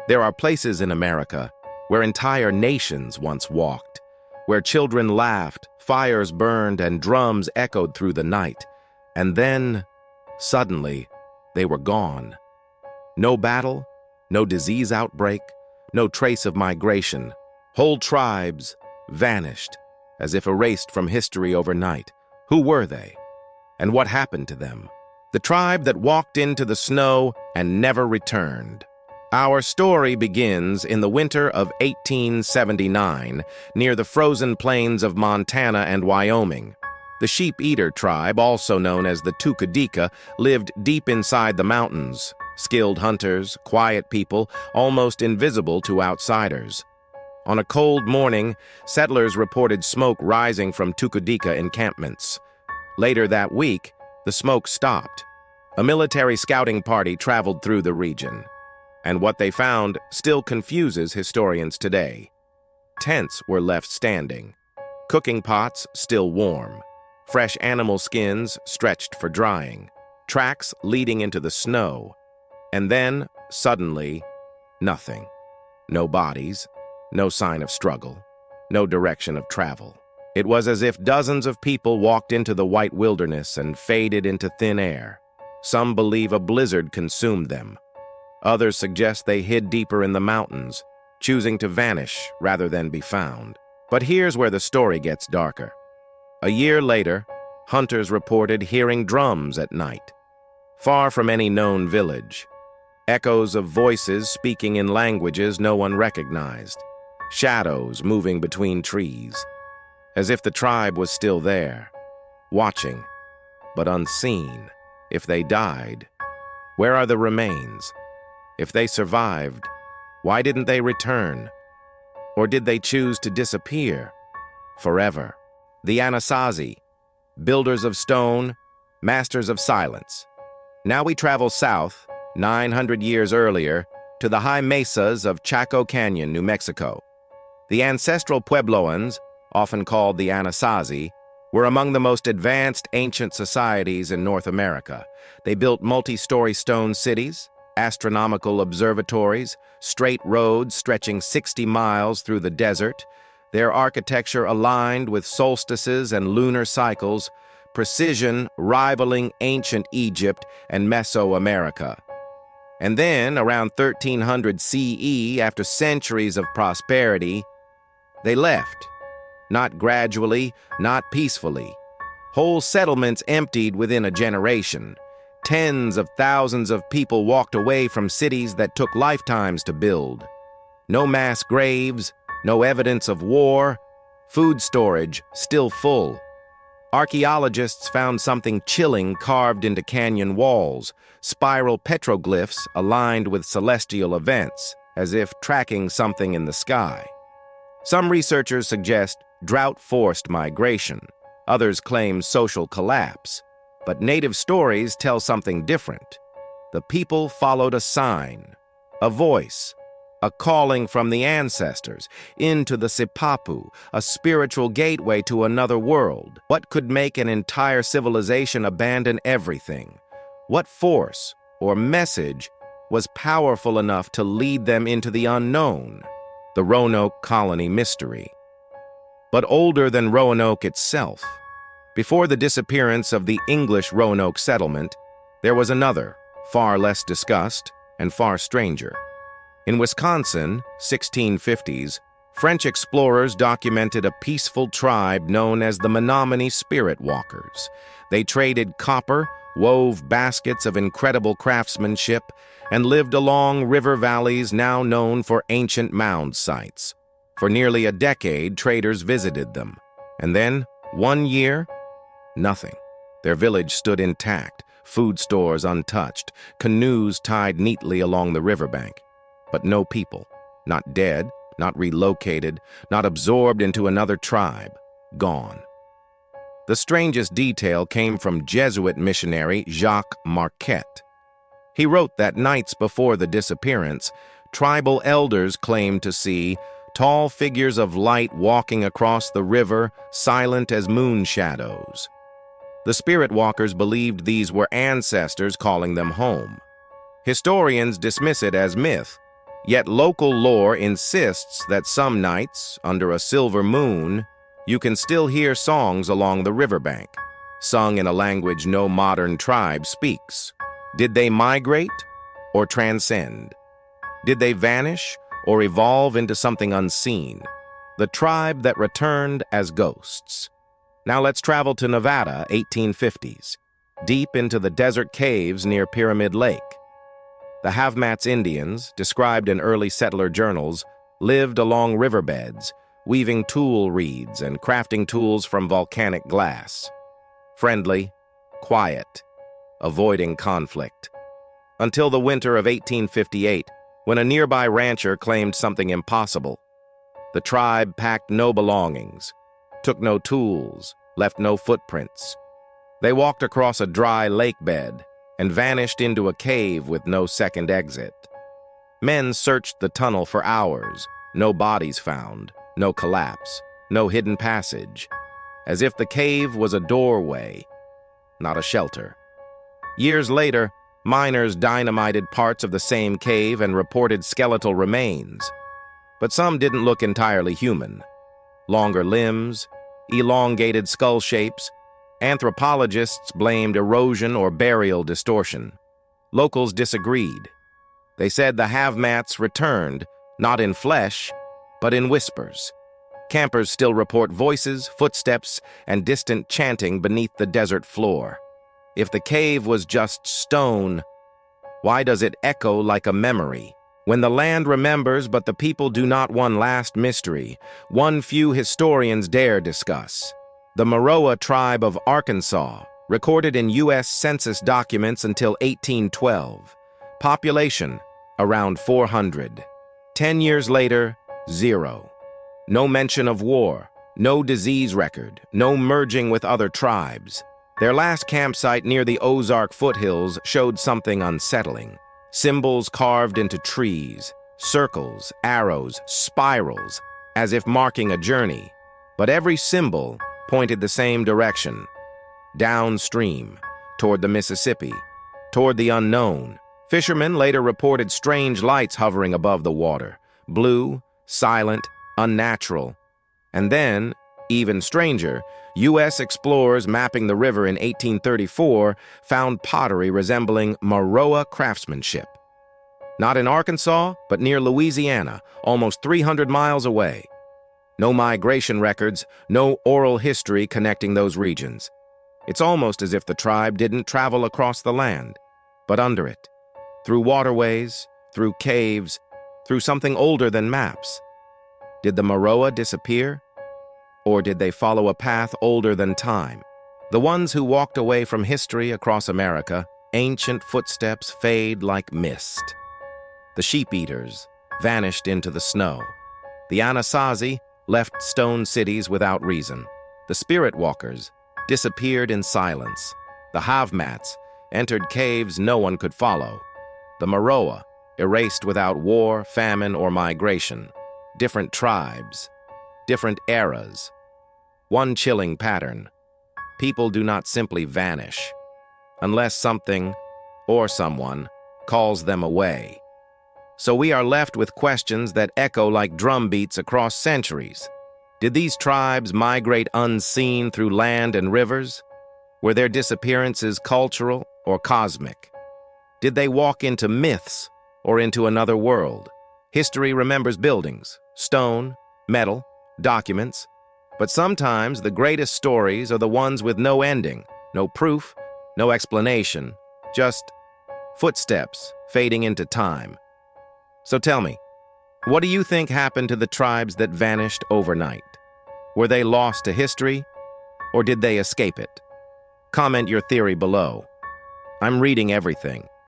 There are places in America where entire nations once walked, where children laughed, fires burned, and drums echoed through the night. And then, suddenly, they were gone. No battle, no disease outbreak, no trace of migration. Whole tribes vanished, as if erased from history overnight. Who were they? And what happened to them? The tribe that walked into the snow and never returned. Our story begins in the winter of 1879, near the frozen plains of Montana and Wyoming. The sheep-eater tribe, also known as the Totems, lived deep inside the mountains. Skilled hunters, quiet people, almost invisible to outsiders. On a cold morning, settlers reported smoke rising from Totems encampments. Later that week, the smoke stopped. A military scouting party traveled through the region. And what they found still confuses historians today. Tents were left standing, cooking pots still warm, fresh animal skins stretched for drying, tracks leading into the snow. And then, suddenly, nothing. No bodies, no sign of struggle, no direction of travel. It was as if dozens of people walked into the white wilderness and faded into thin air. Some believe a blizzard consumed them. Others suggest they hid deeper in the mountains, choosing to vanish rather than be found. But here's where the story gets darker. A year later, hunters reported hearing drums at night, far from any known village. Echoes of voices speaking in languages no one recognized. Shadows moving between trees, as if the tribe was still there, watching, but unseen. If they died, where are the remains? If they survived, why didn't they return? Or did they choose to disappear forever? The Anasazi, builders of stone, masters of silence. Now we travel south, 900 years earlier, to the high mesas of Chaco Canyon, New Mexico. The ancestral Puebloans, often called the Anasazi, were among the most advanced ancient societies in North America. They built multi-story stone cities, astronomical observatories, straight roads stretching 60 miles through the desert, their architecture aligned with solstices and lunar cycles, precision rivaling ancient Egypt and Mesoamerica. And then, around 1300 CE, after centuries of prosperity, they left. Not gradually, not peacefully. Whole settlements emptied within a generation. Tens of thousands of people walked away from cities that took lifetimes to build. No mass graves, no evidence of war, food storage still full. Archaeologists found something chilling carved into canyon walls, spiral petroglyphs aligned with celestial events, as if tracking something in the sky. Some researchers suggest drought-forced migration. Others claim social collapse. But native stories tell something different. The people followed a sign, a voice, a calling from the ancestors into the Sipapu, a spiritual gateway to another world. What could make an entire civilization abandon everything? What force or message was powerful enough to lead them into the unknown? The Roanoke colony mystery. But older than Roanoke itself, before the disappearance of the English Roanoke settlement, there was another, far less discussed and far stranger. In Wisconsin, 1650s, French explorers documented a peaceful tribe known as the Menominee Spirit Walkers. They traded copper, wove baskets of incredible craftsmanship, and lived along river valleys now known for ancient mound sites. For nearly a decade, traders visited them. And then, one year, nothing. Their village stood intact, food stores untouched, canoes tied neatly along the riverbank. But no people, not dead, not relocated, not absorbed into another tribe, gone. The strangest detail came from Jesuit missionary Jacques Marquette. He wrote that nights before the disappearance, tribal elders claimed to see tall figures of light walking across the river, silent as moon shadows. The spirit walkers believed these were ancestors calling them home. Historians dismiss it as myth, Yet local lore insists that some nights, under a silver moon, you can still hear songs along the riverbank, sung in a language no modern tribe speaks. Did they migrate or transcend? Did they vanish or evolve into something unseen? The tribe that returned as ghosts. Now let's travel to Nevada, 1850s, deep into the desert caves near Pyramid Lake. The Havmats Indians, described in early settler journals, lived along riverbeds, weaving tool reeds and crafting tools from volcanic glass. Friendly, quiet, avoiding conflict. Until the winter of 1858, when a nearby rancher claimed something impossible. The tribe packed no belongings, took no tools, left no footprints. They walked across a dry lake bed and vanished into a cave with no second exit. Men searched the tunnel for hours, no bodies found, no collapse, no hidden passage, as if the cave was a doorway, not a shelter. Years later, miners dynamited parts of the same cave and reported skeletal remains. But some didn't look entirely human. Longer limbs, elongated skull shapes. Anthropologists blamed erosion or burial distortion. Locals disagreed. They said the Havmats returned, not in flesh, but in whispers. Campers still report voices, footsteps, and distant chanting beneath the desert floor. If the cave was just stone, why does it echo like a memory? When the land remembers but the people do not, one last mystery, one few historians dare discuss. The Maroa tribe of Arkansas, recorded in U.S. Census documents until 1812. Population, around 400. 10 years later, 0. No mention of war, no disease record, no merging with other tribes. Their last campsite near the Ozark foothills showed something unsettling. Symbols carved into trees, circles, arrows, spirals, as if marking a journey. But every symbol pointed the same direction. Downstream, toward the Mississippi, toward the unknown. Fishermen later reported strange lights hovering above the water, blue, silent, unnatural. And then, even stranger, U.S. explorers mapping the river in 1834 found pottery resembling Maroa craftsmanship. Not in Arkansas, but near Louisiana, almost 300 miles away. No migration records, no oral history connecting those regions. It's almost as if the tribe didn't travel across the land, but under it, through waterways, through caves, through something older than maps. Did the Maroa disappear? Or did they follow a path older than time? The ones who walked away from history across America, ancient footsteps fade like mist. The sheep-eaters vanished into the snow. The Anasazi left stone cities without reason. The spirit walkers disappeared in silence. The Havmats entered caves no one could follow. The Maroa erased without war, famine, or migration. Different tribes, different eras. One chilling pattern: people do not simply vanish, unless something or someone calls them away. So we are left with questions that echo like drum beats across centuries. Did these tribes migrate unseen through land and rivers? Were their disappearances cultural or cosmic? Did they walk into myths or into another world? History remembers buildings, stone, metal, documents, but sometimes the greatest stories are the ones with no ending, no proof, no explanation, just footsteps fading into time. So tell me, what do you think happened to the tribes that vanished overnight? Were they lost to history, or did they escape it? Comment your theory below. I'm reading everything.